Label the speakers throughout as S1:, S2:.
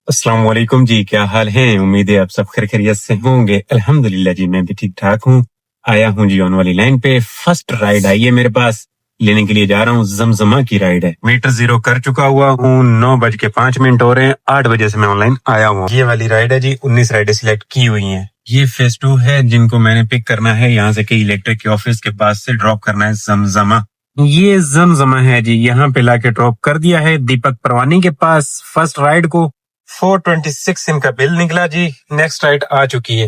S1: अस्सलाम वालेकुम जी, क्या हाल है? उम्मीद है आप सब खैरियत से होंगे। अल्हम्दुलिल्लाह जी, मैं भी ठीक ठाक हूँ। आया हूँ जी ऑन वाली लाइन पे। फर्स्ट राइड आई है मेरे पास, लेने के लिए जा रहा हूँ। जमजमा की राइड है। मीटर जीरो कर चुका हुआ हूँ। 9:05 हो रहे हैं। 8 बजे से मैं ऑनलाइन आया हूँ। ये वाली राइड है जी। 19 राइडें सिलेक्ट की हुई हैं। ये फेज 2 है, जिनको मैंने पिक करना है यहाँ से, कई इलेक्ट्रिक के ऑफिस के पास से ड्रॉप करना है जमजमा। ये जमजमा है जी, यहाँ पे लाके ड्रॉप कर दिया है दीपक परवानी के पास फर्स्ट राइड को। 426 इनका बिल निकला जी। नेक्स्ट राइड आ चुकी है।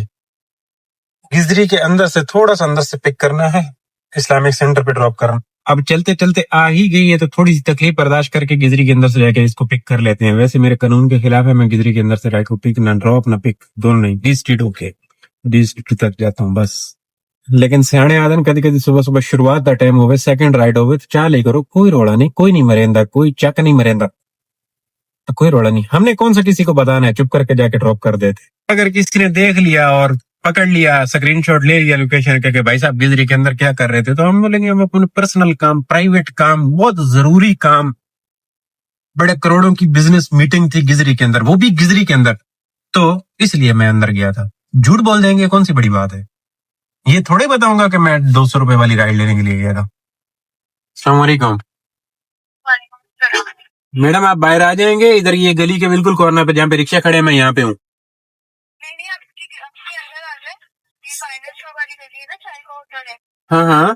S1: गिजरी के अंदर से थोड़ा सा अंदर से पिक करना है, इस्लामिक सेंटर पे ड्रॉप करना। अब चलते चलते आ ही गई है तो थोड़ी सी तकलीफ बर्दाश्त करके गिजरी के अंदर से जाके इसको पिक कर लेते हैं। वैसे मेरे कानून के खिलाफ है, मैं गिजरी के अंदर से राइड को पिक ना ड्रॉप ना पिक दोनों नहीं। D street okay, D street तक जाता हूँ बस। लेकिन सियाने आदन कदी कदी सुबह सुबह शुरुआत का टाइम होवे, सेकंड राइड होवे तो चाल ही करो, कोई रोड़ा नहीं, कोई नहीं मरेंदा, कोई चक नहीं मरेंदा, तो कोई रोड़ा नहीं। हमने कौन सा किसी को बताना है, चुप करके जाके ड्रॉप कर देते। अगर किसी ने देख लिया और पकड़ लिया, स्क्रीनशॉट ले लिया लोकेशन के, भाई साहब गिजरी के अंदर क्या कर रहे थे, तो हम बोलेंगे हम अपने पर्सनल काम, प्राइवेट काम, बहुत जरूरी काम, बड़े करोड़ों की बिजनेस मीटिंग थी गिजरी के अंदर, वो भी गिजरी के अंदर, तो इसलिए मैं अंदर गया था। झूठ बोल देंगे, कौन सी बड़ी बात है। ये थोड़े बताऊंगा कि मैं 200 रुपए वाली राइड लेने के लिए गया था। अस्सलाम वालेकुम मैडम, आप बाहर आ जाएंगे, इधर ये गली के बिल्कुल कॉर्नर पे जहाँ पे रिक्शा खड़े हैं, मैं यहाँ पे हूँ। हाँ हाँ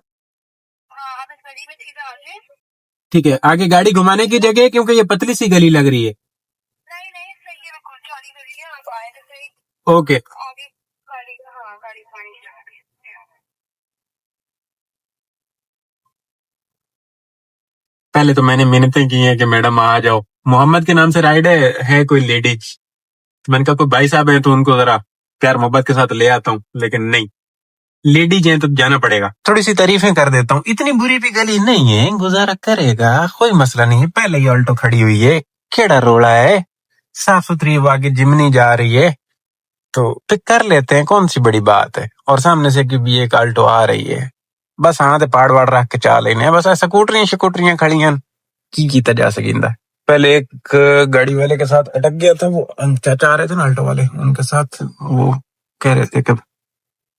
S1: ठीक है, आगे गाड़ी घुमाने की जगह है, क्योंकि ये पतली सी गली लग रही है। ओके, पहले तो मैंने मिन्नतें की हैं कि मैडम आ जाओ, मोहम्मद के नाम से राइड है कोई लेडीज, तो मैंने कहा कोई भाई साहब है तो उनको जरा प्यार मोहब्बत के साथ ले आता हूँ, लेकिन नहीं, लेडीज हैं तो जाना पड़ेगा। थोड़ी सी तारीफें कर देता हूँ, इतनी बुरी भी गली नहीं है, गुजारा करेगा, कोई मसला नहीं है। पहले ही ऑल्टो खड़ी हुई है, खेड़ा रोड़ा है, साफ सुथरी, आगे जिमनी जा रही है, तो पिक कर लेते हैं, कौन सी बड़ी बात है। और सामने से भी एक आल्टो आ रही है, बस हाथ पाड़ वाड़ रख के चाल लेने, बस स्कूटरियां शकूटरियां खड़ी हैं, की कीता जा सकिंदा। पहले एक गाड़ी वाले के साथ अटक गया था, वो चाचा आ रहे थे ना आल्टो वाले, उनके साथ वो कह रहे थे कि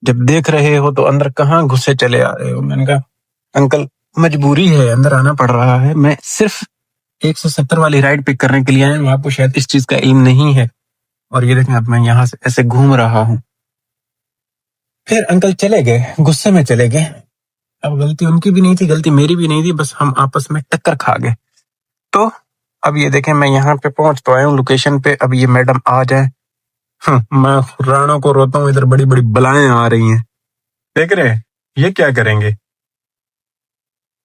S1: जब देख रहे हो तो अंदर कहाँ घुसे चले आ रहे हो। मैंने कहा अंकल मजबूरी है, अंदर आना पड़ रहा है, मैं सिर्फ 170 वाली राइड पिक करने के लिए आया हूँ, आपको शायद इस चीज का इल्म नहीं है। और ये देखें, अब मैं यहाँ से ऐसे घूम रहा हूँ। फिर अंकल चले गए, गुस्से में चले गए। अब गलती उनकी भी नहीं थी, गलती मेरी भी नहीं थी, बस हम आपस में टक्कर खा गए। तो अब ये देखें, मैं यहाँ पे पहुंच तो आया हूँ लोकेशन पे। अब ये मैडम आ जाए, मैं राणों को रोता हूँ, इधर बड़ी बड़ी बलाएं आ रही हैं, देख रहे हैं ये क्या करेंगे।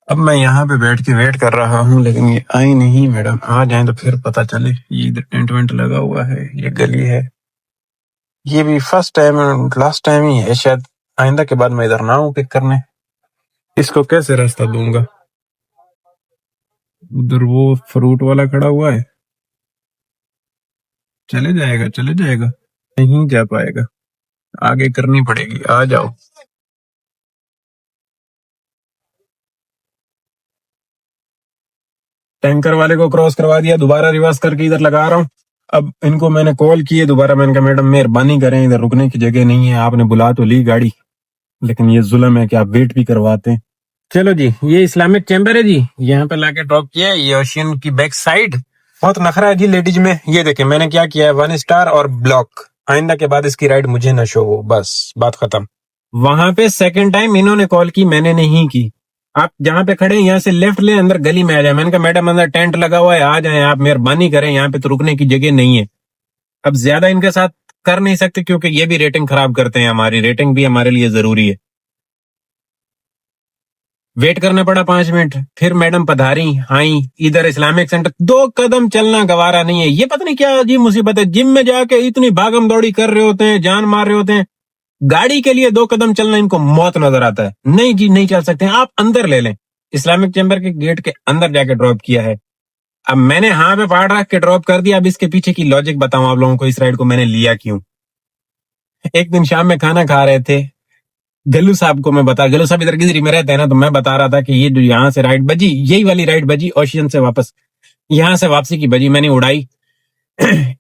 S1: अब मैं यहाँ पे बैठ के वेट कर रहा हूँ, लेकिन ये आई नहीं। मैडम आ जाए तो फिर पता चले। ये इधर टेंट वेंट लगा हुआ है, ये गली है, ये भी फर्स्ट टाइम लास्ट टाइम ही है शायद, आइंदा के बाद मैं इधर ना हूँ पिक करने। इसको कैसे रास्ता दूंगा, उधर वो फ्रूट वाला खड़ा हुआ है, चले जाएगा चले जाएगा, नहीं जा पाएगा, आगे करनी पड़ेगी। आ जाओ, टैंकर वाले को क्रॉस करवा दिया, दोबारा रिवर्स करके इधर लगा रहा हूँ। अब इनको मैंने कॉल किए दोबारा, मैंने कहा मैडम मेहरबानी करें, इधर रुकने की जगह नहीं है, आपने बुला तो ली गाड़ी, लेकिन ये जुल्म है कि आप वेट भी करवाते हैं। चलो जी, ये इस्लामिक चैम्बर है जी, यहाँ पे लाके ड्रॉप किया है। ये ओशियन की बैक साइड, बहुत नखरा है जी लेडीज में। ये देखें मैंने क्या किया है, 1 स्टार और ब्लॉक। आइंदा के बाद इसकी राइड मुझे न शो हो, बस बात खत्म। वहां पे सेकंड टाइम इन्होंने कॉल की, मैंने नहीं की। आप जहाँ पे खड़े हैं यहाँ से लेफ्ट ले, अंदर गली में आ जाए। मैंने कहा मैडम अंदर टेंट लगा हुआ है, आ जाए आप, मेहरबानी करें, यहाँ पे तो रुकने की जगह नहीं है। अब ज्यादा इनके साथ कर नहीं सकते, क्योंकि ये भी रेटिंग खराब करते हैं, हमारी रेटिंग भी हमारे लिए जरूरी है। वेट करना पड़ा 5 मिनट, फिर मैडम पधारी, आई इधर इस्लामिक सेंटर, 2 कदम चलना गवारा नहीं है। ये पता नहीं क्या अजीब मुसीबत है, जिम में जाके इतनी भागम दौड़ी कर रहे होते हैं, जान मार रहे होते हैं, गाड़ी के लिए 2 कदम चलना इनको मौत नजर आता है। नहीं जी नहीं चल सकते हैं, आप अंदर ले लें। इस्लामिक चैम्बर के गेट के अंदर जाके ड्रॉप किया है। अब मैंने हाँ पे पाड़ रख के ड्रॉप कर दिया। अब इसके पीछे की लॉजिक बताऊं आप लोगों को, इस राइड को मैंने लिया क्यों। एक दिन शाम में खाना खा रहे थे, गल्लू साहब को मैं बता, गल्लू साहब इधर गिजरी में रहते हैं ना, तो मैं बता रहा था कि ये जो यहाँ से राइड बजी, यही वाली राइड बजी ओशियन से वापस, यहाँ से वापसी की बजी, मैंने उड़ाई।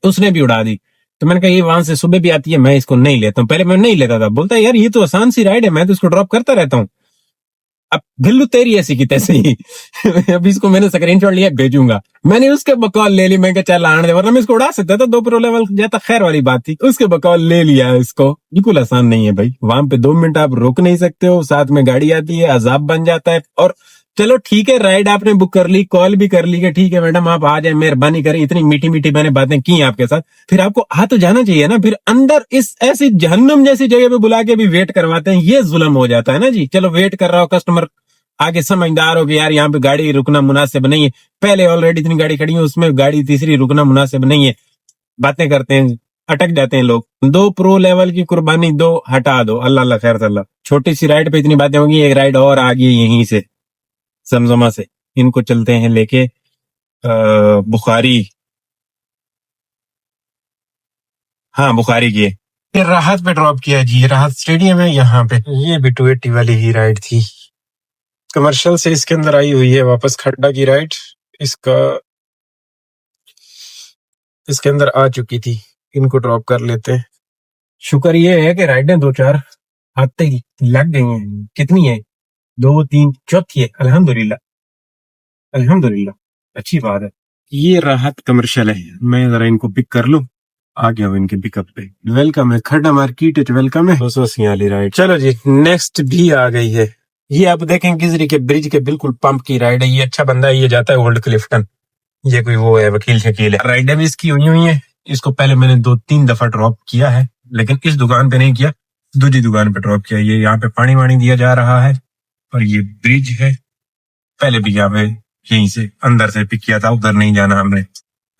S2: उसने भी उड़ा दी। तो मैंने कहा ये वहां से सुबह भी आती है, मैं इसको नहीं लेता हूँ। पहले मैं नहीं लेता था, बोलता है यार ये तो आसान सी राइड है, मैं तो इसको ड्रॉप करता रहता हूँ। अब गिल्लू तेरी ऐसी की तैसे ही अभी इसको मैंने स्क्रीनशॉट लिया, भेजूंगा। मैंने उसके बकौल ले ली, मैं कहा चल आने दे, वरना मैं इसको उड़ा सकता था, 2 प्रो लेवल जाता, खैर वाली बात थी। उसके बकौल ले लिया इसको। बिल्कुल आसान नहीं है भाई, वहां पे 2 मिनट आप रुक नहीं सकते हो, साथ में गाड़ी आती है, अजाब बन जाता है। और चलो ठीक है, राइड आपने बुक कर ली, कॉल भी कर ली कि ठीक है मैडम आप आ जाए, मेहरबानी करें, इतनी मीठी मीठी मैंने बातें की आपके साथ, फिर आपको आ तो जाना चाहिए ना। फिर अंदर इस ऐसी जहन्नुम जैसी जगह पे बुला के भी वेट करवाते हैं, ये जुल्म हो जाता है ना जी। चलो वेट कर रहा हो कस्टमर, आगे समझदार हो कि यार यहाँ पे गाड़ी रुकना मुनासिब नहीं है, पहले ऑलरेडी इतनी गाड़ी खड़ी है, उसमें गाड़ी तीसरी रुकना मुनासिब नहीं है, बातें करते हैं, अटक जाते हैं लोग। 2 प्रो लेवल की कुर्बानी दो, हटा दो, अल्लाह अल्लाह खैर सल्ला। छोटी सी राइड पे इतनी बातें होंगी, एक राइड और आ गई यहीं से, जमजमा से। इनको चलते हैं लेके बुखारी, हाँ बुखारी की है। ये राहत पे ड्रॉप किया जी, ये राहत स्टेडियम है यहाँ पे। ये भी 280 वाली ही राइड थी, कमर्शियल से इसके अंदर आई हुई है वापस खड्डा की राइड। इसका इसके अंदर आ चुकी थी, इनको ड्रॉप कर लेते हैं। शुक्र ये है कि राइडें 2-4 आते ही लग गई हैं। कितनी है? 2, 3, चौथी है। अल्हम्दुलिल्लाह, अल्हम्दुलिल्लाह, अच्छी बात है। ये राहत कमर्शियल है, मैं जरा इनको पिक कर लूं, आ गया हूं इनके पिकअप पे। वेलकम है खड्डा मार्केट, वेलकम है। 280 वाली राइड। चलो जी, नेक्स्ट भी आ गई है। ये आप देखें किजरी के ब्रिज के बिल्कुल पंप की राइड है। ये अच्छा बंदा है, ये जाता है ओल्ड क्लिफ्टन, ये कोई वो है वकील शकील है। राइडें भी इसकी हुई है। इसको पहले मैंने 2-3 दफा ड्रॉप किया है, लेकिन इस दुकान पे नहीं किया, दूसरी दुकान पे ड्रॉप किया। ये यहाँ पे पानी वानी दिया जा रहा है और ये ब्रिज है। पहले भी यहाँ पे यहीं से अंदर से पिक किया था, उधर नहीं जाना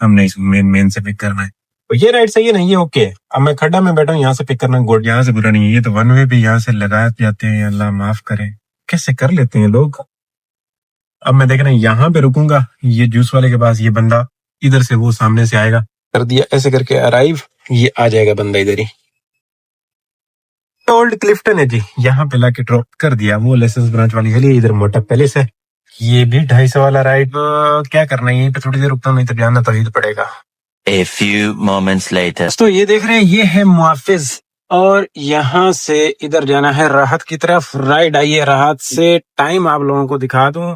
S2: हमने इस मेन से पिक करना है। तो ये राइड सही है नहीं, ये ओके है। अब मैं खड्डा में बैठा हूँ, यहाँ से पिक करना गोड, यहाँ से बुरा नहीं है। ये तो वन वे भी यहाँ से लगाए जाते हैं, अल्लाह माफ करे, कैसे कर लेते हैं लोग। अब मैं देख रहा हूँ यहाँ पे रुकूंगा, ये जूस वाले के पास, ये बंदा इधर से वो सामने से आएगा, कर दिया ऐसे करके अराइव, ये आ जाएगा बंदा इधर ही। ओल्ड क्लिफ्टन है जी, यहाँ पे लाके ड्रॉप कर दिया। वो लाइसेंस ब्रांच वाली गली, इधर मोटा पैलेस है। ये भी 250 वाला राइड। क्या करना है, यहीं पे थोड़ी देर रुकता हूँ, नहीं तो जाना तो ही पड़ेगा। A few moments later. तो ये देख रहे हैं, ये है मुआफिज, और यहाँ से इधर जाना है राहत की तरफ। राइड आई है राहत से। टाइम आप लोगों को दिखा दूं,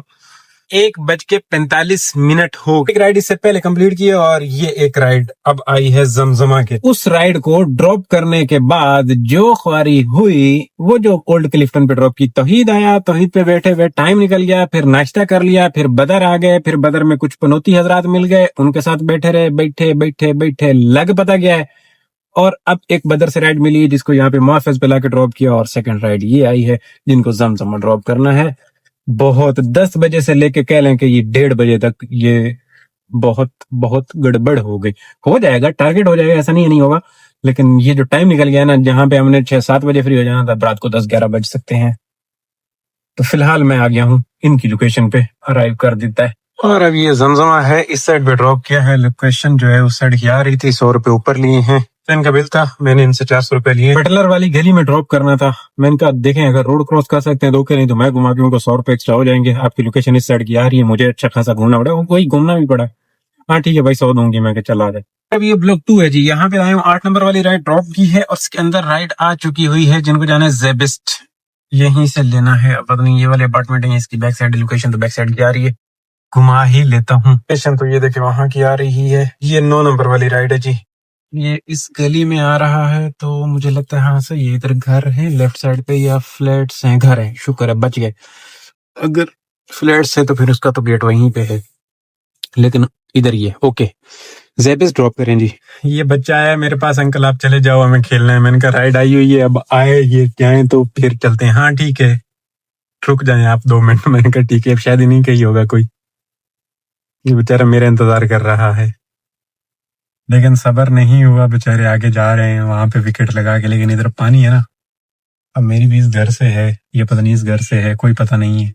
S2: 1:45 हो। एक राइड इससे पहले कंप्लीट की है, और ये एक राइड अब आई है जमजमा के। उस राइड को ड्रॉप करने के बाद जो ख्वारी हुई, वो जो ओल्ड क्लिफ्टन पे ड्रॉप की, तौहीद आया, तौहीद पे बैठे हुए टाइम निकल गया, फिर नाश्ता कर लिया, फिर बदर आ गए, फिर बदर में कुछ पनौती हजरात मिल गए, उनके साथ बैठे रहे, बैठे बैठे बैठे लग पता गया है। और अब एक बदर से राइड मिली जिसको यहाँ पे मुआफिज पे लाके ड्रॉप किया, और सेकंड राइड ये आई है जिनको जमजमा ड्रॉप करना है। बहुत 10 बजे से लेके कह लें कि ये 1:30 बजे तक ये बहुत बहुत गड़बड़ हो गई। हो जाएगा, टारगेट हो जाएगा, ऐसा नहीं होगा, लेकिन ये जो टाइम निकल गया ना, जहां पे हमने 6-7 बजे फ्री हो जाना था, रात को 10-11 बज सकते हैं। तो फिलहाल मैं आ गया हूँ इनकी लोकेशन पे, अराइव कर देता है। और अब ये जमजमा है, इस साइड पे ड्रॉप किया है। लोकेशन जो है उस साइड की आ रही थी, 100 रुपए ऊपर लिए हैं। इनका बिल था, मैंने इनसे 400 रुपए लिए। बटलर वाली गली में ड्रॉप करना था। मैंने कहा देखें अगर रोड क्रॉस कर सकते हैं तो ओके, नहीं तो मैं घुमा के उनको 100 रुपए एक्स्ट्रा हो जाएंगे। आपकी लोकेशन इस साइड की आ रही है, मुझे अच्छा खासा घूमना पड़ा, वही घूमना भी पड़ा। हाँ ठीक है भाई, 100 दूंगी मैं, चला आ जाए। अब ये ब्लॉक 2 है जी, यहाँ पे आए हूँ। 8 नंबर वाली राइड ड्रॉप की है, और इसके अंदर राइड आ चुकी हुई है जिनको जाना है जेबिस्ट, यहीं से लेना है। अब पता नहीं ये वाले अपार्टमेंट है, इसकी बैक साइड लोकेशन तो बैक साइड की आ रही है, घुमा ही लेता हूँ। लोकेशन तो ये देखे वहां की आ रही है। ये 9 नंबर वाली राइड है जी, ये इस गली में आ रहा है, तो मुझे लगता है हाँ से ये इधर घर है लेफ्ट साइड पे, या फ्लैट्स हैं, घर है, शुक्र है बच गए। अगर फ्लैट्स है तो फिर उसका तो गेट वहीं पे है, लेकिन इधर ही है। ओके, जेबिस ड्रॉप करें जी। ये बच्चा है मेरे पास, अंकल आप चले जाओ, हमें खेलना है। मैंने कहा राइड आई हुई है, अब आए ये जाए तो फिर चलते हैं। हाँ ठीक है, रुक जाए आप 2 मिनट। मैंने कहा ठीक है, अब शायद ही नहीं कही होगा कोई, ये बेचारा मेरा इंतजार कर रहा है, लेकिन सबर नहीं हुआ, बेचारे आगे जा रहे हैं वहां पे विकेट लगा के। लेकिन इधर पानी है ना, अब मेरी भी इस घर से है, ये पता नहीं इस घर से है, कोई पता नहीं है।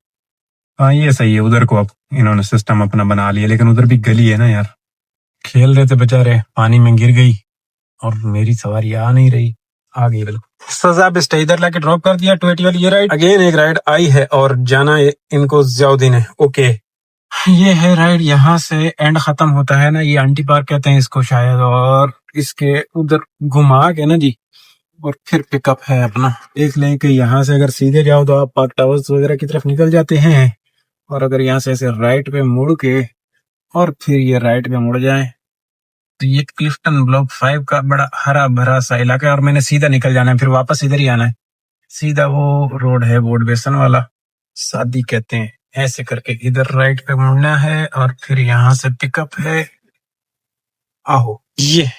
S2: हाँ ये सही है, उधर को अब इन्होंने सिस्टम अपना बना लिया, लेकिन उधर भी गली है ना यार। खेल रहे थे बेचारे, पानी में गिर गई और मेरी सवारी आ नहीं रही, आ गई बिल्कुल। सजा बेस्ट इधर लाके ड्रॉप कर दिया। 280 वाली ये राइड अगेन एक राइड आई है, और जाना है इनको जियाउद्दीन है। ओके, ये है राइड, यहाँ से एंड खत्म होता है ना, ये आंटी पार्क कहते हैं इसको शायद, और इसके उधर घुमा के ना जी, और फिर पिकअप है अपना। देख लें कि यहाँ से अगर सीधे जाओ तो आप पार्क टावर्स वगैरह की तरफ निकल जाते हैं, और अगर यहाँ से ऐसे राइट पे मुड़ के और फिर ये राइट पे मुड़ जाए तो ये क्लिफ्टन ब्लॉक 5 का बड़ा हरा भरा सा इलाका है, और मैंने सीधा निकल जाना है, फिर वापस इधर ही आना है। सीधा वो रोड है बोर्ड बेसन वाला, शादी कहते हैं, ऐसे करके इधर राइट पे मुड़ना है और फिर यहाँ से पिकअप है। आहो, ये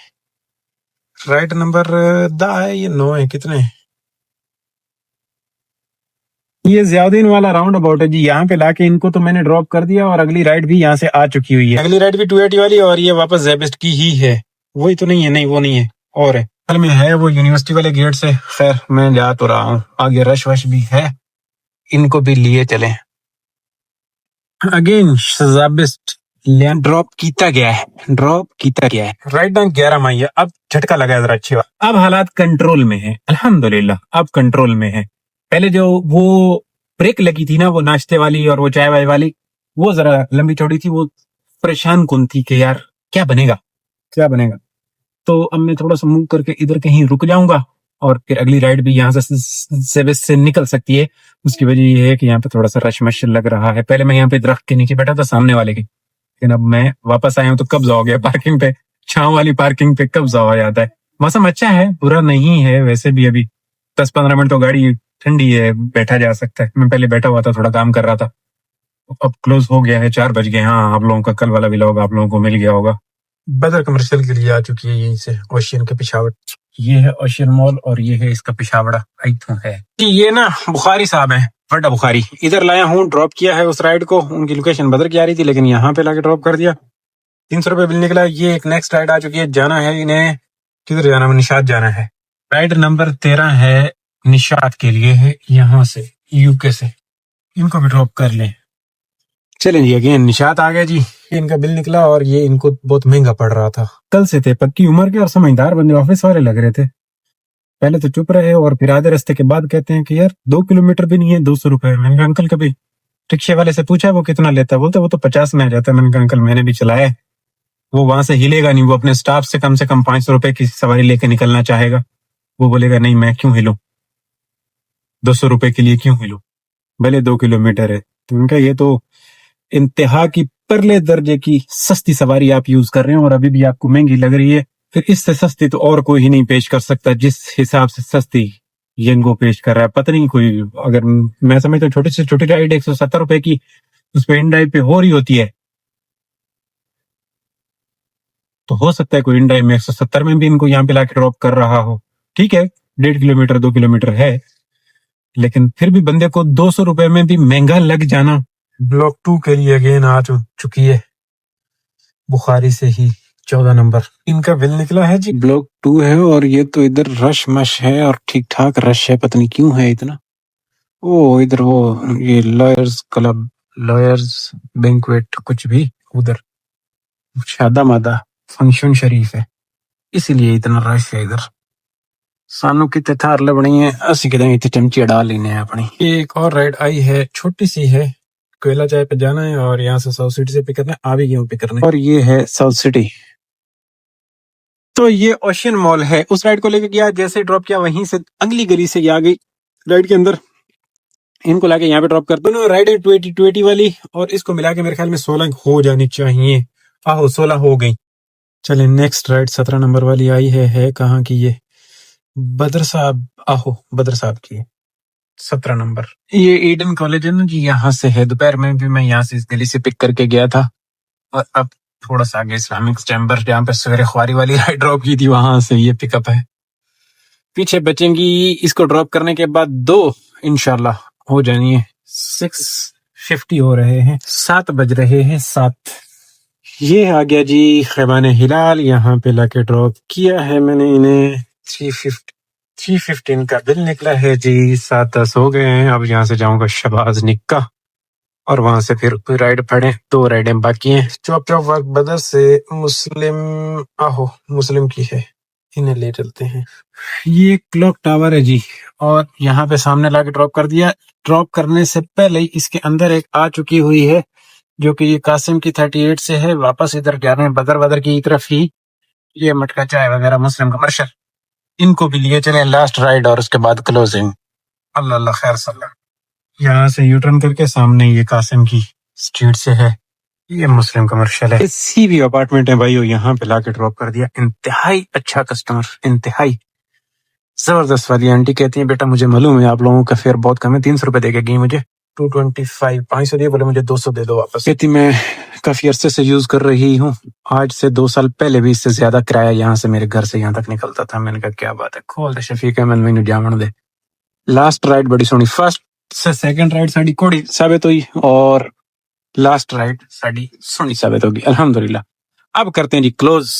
S2: राइट नंबर 10 है, ये 9 है, कितने हैं? ये ज़ियाउद्दीन वाला राउंड अबाउट है जी, यहाँ पे लाके इनको तो मैंने ड्रॉप कर दिया, और अगली राइड भी यहाँ से आ चुकी हुई है। अगली राइड भी 280 वाली, और ये वापस जेबिस्ट की ही है। वही तो नहीं है? नहीं, वो नहीं है, और है कल में है वो यूनिवर्सिटी वाले गेट से। खैर मैं जा तो रहा हूँ, आगे रश वश भी है, इनको भी लिए चले। अगेन जेबिस्ट ड्रॉप कीता गया है, ड्रॉप कीता गया है। राइट डाउन 11 माही है, अब झटका लगा जरा अच्छी बात। अब हालात कंट्रोल में है, अल्हम्दुलिल्लाह अब कंट्रोल में है। पहले जो वो ब्रेक लगी थी ना, वो नाश्ते वाली और वो चाय वाय वाली, वो जरा लंबी चौड़ी थी, वो परेशान कौन थी कि यार क्या बनेगा क्या बनेगा। तो अब मैं थोड़ा सा मूव करके इधर कहीं रुक जाऊंगा, और फिर अगली राइड भी यहाँ से निकल सकती है। उसकी वजह ये है कि यहाँ पे थोड़ा सा रश मश लग रहा है। पहले मैं यहाँ पे दरख्त के नीचे बैठा था सामने वाले के, लेकिन अब मैं वापस आया हूँ तो कब्जा हो गया पार्किंग पे, छांव वाली पार्किंग पे कब्जा हो जाता है। मौसम अच्छा है, बुरा नहीं है वैसे भी, अभी 10-15 मिनट तो गाड़ी ठंडी है, बैठा जा सकता है। मैं पहले बैठा हुआ था, थोड़ा काम कर रहा था, अब क्लोज हो गया है, 4 बज गए। हाँ, आप लोगों का कल वाला व्लॉग आप लोगों को मिल गया होगा। बदर कमर्शियल के लिए आ चुकी है यहीं से, ओशियन के पिशावर। ये है ओशियन मॉल, और ये है इसका पिशावड़ा आइथू है जी। ये ना बुखारी साहब है, बड़ा बुखारी, इधर लाया हूँ, ड्रॉप किया है उस राइड को। उनकी लोकेशन बदर की आ रही थी, लेकिन यहाँ पे लाके ड्रॉप कर दिया। 300 रुपये बिल निकला। ये एक नेक्स्ट राइड आ चुकी है, जाना है इन्हें, किधर जाना है? निशात जाना है। राइड नंबर 13 है, निशात के लिए है, यहाँ से यूके से। इनको भी ड्रॉप कर लें। चलें जी, अगेन निशात आ गया जी। इनका बिल निकला, और ये इनको बहुत महंगा पड़ रहा था। कल से थे पक्की उम्र के और समझदार बंदे, ऑफिस वाले लग रहे थे। पहले तो चुप रहे, और फिर आधे रास्ते के बाद कहते हैं कि यार 2 किलोमीटर भी नहीं है, 200 रुपए। मैंने कहा अंकल कभी रिक्शे वाले से पूछा वो कितना लेता है? बोलते वो तो 50 में आ जाता है। मैंने कहा अंकल मैंने भी चलाया, वो वहां से हिलेगा नहीं, वो अपने स्टाफ से कम 500 रुपए की सवारी लेके निकलना चाहेगा। वो बोलेगा नहीं मैं क्यों हिलूं, 200 रुपए के लिए क्यों हिलूं, भले 2 किलोमीटर है। तो उनका ये तो इंतहा की परले दर्जे की सस्ती सवारी आप यूज कर रहे हैं, और अभी भी आपको महंगी लग रही है। फिर इससे सस्ती तो और कोई ही नहीं पेश कर सकता, जिस हिसाब से सस्ती यंगो पेश कर रहा है। पता नहीं कोई, अगर मैं समझता हूँ छोटी से छोटी राइड 170 रुपए की उस पर इन ड्राइव पे हो रही होती है, तो हो सकता है कोई इन ड्राइव में 170 में भी इनको यहाँ पे लाके ड्रॉप कर रहा हो। ठीक है, 1.5 किलोमीटर 2 किलोमीटर है, लेकिन फिर भी बंदे को 200 रुपए में भी महंगा लग जाना। ब्लॉक 2 के लिए अगेन आ चुकी है, बुखारी से ही 14 नंबर। इनका बिल निकला है जी, ब्लॉक 2 है, और ये तो इधर रश मश है, और ठीक ठाक रश है, पता नहीं क्यों है इतना। ओ इधर वो ये लॉयर्स क्लब, लॉयर्स बैंक्वेट कुछ भी, उधर शादा मादा फंक्शन शरीफ है, इसीलिए इतना रश है इधर। सानू कितने थार लबनी है, असि कितने इतने चमची डाल लेने हैं अपनी। एक और राइड आई है, छोटी सी है, कोयला चाय पे जाना है, और यहाँ से साउथ सिटी से पिक करना है, आ भी गया पिक करने, और ये है साउथ सिटी। तो ये ओशियन मॉल है, उस राइड को लेके गया, जैसे ड्रॉप किया वहीं से अगली गली से आ गई राइड के अंदर, इनको लाके यहाँ पे ड्रॉप कर। दोनों राइड है 280 वाली, और इसको मिला के मेरे ख्याल में 16 हो जानी चाहिए। आहो 16 हो गई। चले नेक्स्ट राइड 17 नंबर वाली आई है कहाँ की? ये बदर साहब, आहो बदर साहब की 17 नंबर। ये ईडन कॉलेज है ना जी, यहाँ से है। दोपहर में भी मैं यहाँ से इस गली से पिक करके गया था, और अब थोड़ा सा आगे इस्लामिक चैम्बर, जहाँ पे सवेरे ख्वारी वाली राइड ड्रॉप की थी, वहां से ये पिकअप है। पीछे बचेंगी इसको ड्रॉप करने के बाद 2 इंशाल्लाह हो जानी है। 6:50 हो रहे हैं, 7 बज रहे हैं 7। ये आ गया जी खैबान हिलाल, यहाँ पे लाके ड्रॉप किया है मैंने इन्हें। 315 का बिल निकला है जी, 7-10 हो गए हैं। अब यहाँ से जाऊंगा शबाज निक्का, और वहां से फिर कोई राइड पड़े, 2 राइडें बाकी हैं। चौप वर्क बदर से मुस्लिम, आहो मुस्लिम की है, इन्हें ले चलते हैं। ये क्लॉक टावर है जी, और यहाँ पे सामने लाके ड्रॉप कर दिया। ड्रॉप करने से पहले ही इसके अंदर एक आ चुकी हुई है जो कि ये कासिम की 38 से है। वापस इधर जा रहे हैं बदर बदर की तरफ ही। ये मटका चाय वगैरह मुस्लिम कमर्शियल, इनको भी लिए चले लास्ट राइड और उसके बाद क्लोजिंग। अल्लाह अल्लाह खैर सल्ला। यहाँ से यूटर्न करके सामने ये कासिम की स्ट्रीट से है, ये मुस्लिम कमर्शियल है। इसी भी अपार्टमेंट है भाई, यहाँ पे लाके ड्रॉप कर दिया। इंतहाई अच्छा कस्टमर, इंतहाई जबरदस्त वाली आंटी। कहती है बेटा मुझे मालूम है आप लोगों का फेयर बहुत कम है, 300 रुपए दे के गई मुझे, 225 500 दिए, बोले मुझे 200 दे दो वापस। कहती मैं काफी अरसे से यूज कर रही हूँ, आज से 2 साल पहले भी इससे ज्यादा किराया यहाँ से मेरे घर से यहाँ तक निकलता था। मैंने कहा क्या बात है, खोल दे शफीक अहमद, मैंने जामन दे। लास्ट राइड बड़ी सोनी, फर्स्ट से सेकंड राइड साड़ी कोड़ी साबित हुई और लास्ट राइड साड़ी सोनी साबित होगी अल्हम्दुलिल्लाह। अब करते हैं जी क्लोज।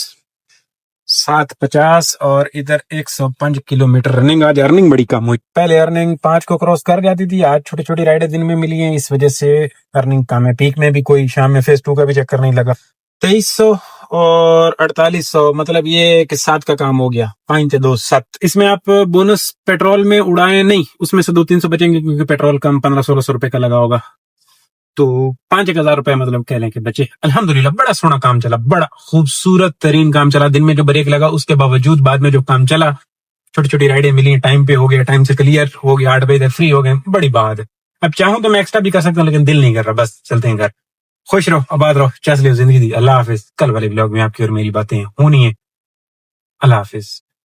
S2: 750 और इधर 105 किलोमीटर रनिंग। आज अर्निंग बड़ी कम हुई, पहले अर्निंग 5 को क्रॉस कर जाती थी, आज छोटी छोटी राइडें दिन में मिली हैं, इस वजह से अर्निंग कम है। पीक में भी कोई शाम में फेज 2 का भी चक्कर नहीं लगा। 2300 और 4800, मतलब ये कि 7 का काम हो गया। 5 से 2 7। इसमें आप बोनस पेट्रोल में उड़ाए नहीं, उसमें से 200-300 बचेंगे क्योंकि पेट्रोल कम 1500-1600 रुपए का लगा होगा, तो 5,000 रुपए मतलब कह लें कि बचे। अल्हम्दुलिल्लाह बड़ा सोना काम चला, बड़ा खूबसूरत तरीन काम चला। दिन में जो ब्रेक लगा उसके बावजूद बाद में जो काम चला, छोटी छोटी राइडें मिली, टाइम पे हो गया, टाइम से क्लियर हो गया, 8 बजे फ्री हो गए, बड़ी बात है। अब चाहूं तो मैं एक्स्ट्रा भी कर सकता हूँ लेकिन दिल नहीं कर रहा, बस चलते हैं घर। खुश रहो, आबाद रहो, चैस लियो जिंदगी दी। अल्लाह हाफिज। कल वाले ब्लॉग में आपकी और मेरी बातें होनी है। अल्लाह हाफिज।